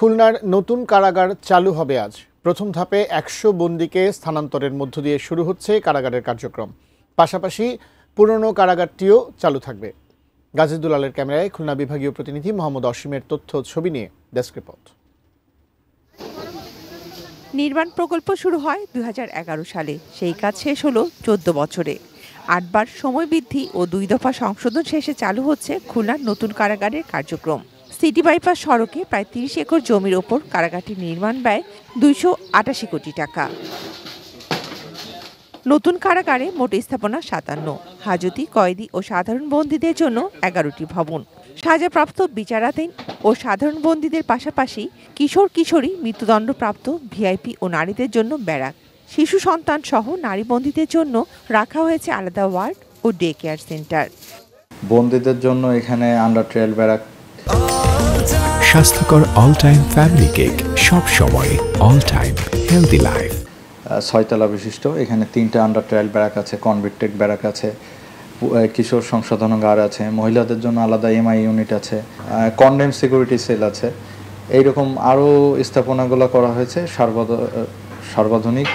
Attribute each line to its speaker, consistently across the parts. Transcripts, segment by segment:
Speaker 1: খুলনার নতুন কারাগার চালু হবে আজ। প্রথম ধাপে ১০০ বন্দীকে স্থানান্তরের মধ্য দিয়ে শুরু হচ্ছে কারাগারের কার্যক্রম। পাশাপাশি পুরনো কারাগারটিও চালু থাকবে। গাজী দুলালের ক্যামেরায় খুলনা বিভাগীয় প্রতিনিধি মোহাম্মদ অসীমের তথ্য ছবি নিয়ে ডেস্ক রিপোর্ট।
Speaker 2: নির্মাণ প্রকল্প শুরু হয় ২০১১ সালে। সেই কাজ শেষ হলো ১৪ বছরে। ৮ বার সময় বৃদ্ধি ও ২ দফা সংশোধন শেষে চালু হচ্ছে খুলনার নতুন কারাগারের কার্যক্রম। সিটি বাইপাস সড়কে প্রায় ৩০ একর জমির ওপর কারাগারটির নির্মাণ ব্যয় ২৮৮ কোটি টাকা। নতুন কারাগারে মোট স্থাপনা ৫৭, হাজতি, কয়েদি ও সাধারণ বন্দীদের জন্য ১১টি ভবন। সাজাপ্রাপ্ত, বিচারাধীন ও সাধারণ বন্দীদের পাশাপাশি কিশোর কিশোরী, মৃত্যুদণ্ডপ্রাপ্ত, ভিআইপি ও নারীদের জন্য ব্যারাক। শিশু সন্তান সহ নারী বন্দীদের জন্য রাখা হয়েছে আলাদা ওয়ার্ড ও ডে কেয়ার সেন্টার।
Speaker 3: বন্দীদের জন্য এখানে আন্ডার ট্রায়াল ব্যারাক।
Speaker 4: স্বাস্থ্যকর অল টাইম ফ্যামিলি কেক, সব সময় অল টাইম হেলদি লাইফ।
Speaker 3: ৬ তলা বিশিষ্ট এখানে 3টা আন্ডার ট্রায়াল ব্যারাক আছে, কনভিক্টেড ব্যারাক আছে, কিশোর সংশোধনাগার আছে, মহিলাদের জন্য আলাদা এমআই ইউনিট আছে, কন্ডেম সিকিউরিটি সেল আছে। এইরকম আরও স্থাপনাগুলো করা হয়েছে সর্বাধুনিক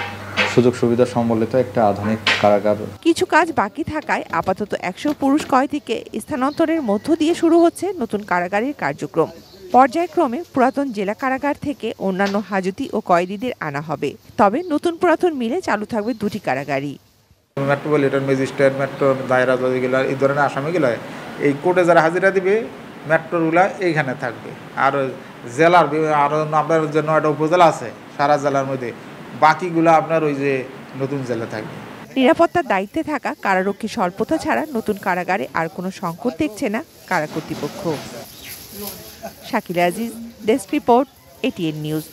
Speaker 3: সুযোগ সুবিধা সম্বলিত একটা আধুনিক কারাগার।
Speaker 2: কিছু কাজ বাকি থাকায় আপাতত ১০০ পুরুষ কয়েদিকে স্থানান্তরের মধ্য দিয়ে শুরু হচ্ছে নতুন কারাগারের কার্যক্রম। পর্যায়ক্রমে পুরাতন জেলা কারাগার থেকে অন্যান্য হাজতি ও কয়েদিদের আনা হবে। তবে নতুন পুরাতন মিলে চালু থাকবে 2টি কারাগারই।
Speaker 5: মেট্রোপলিটন ম্যাজিস্ট্রেট, মেট্রো দায়রা জজগুলো, এই ধরনের আসামিগুলো এই কোর্টে যারা হাজিরা দিবে মেট্রোগুলা এইখানে থাকবে। আর জেলার আরও আপনার যে 9টা উপজেলা আছে সারা জেলার মধ্যে, বাকিগুলো আপনার ওই যে নতুন জেলা থাকবে।
Speaker 2: নিরাপত্তার দায়িত্বে থাকা কারারক্ষী স্বল্পতা ছাড়া নতুন কারাগারে আর কোনো সংকট দেখছে না কারা কর্তৃপক্ষ। Shakila Aziz, desk report, ATN news.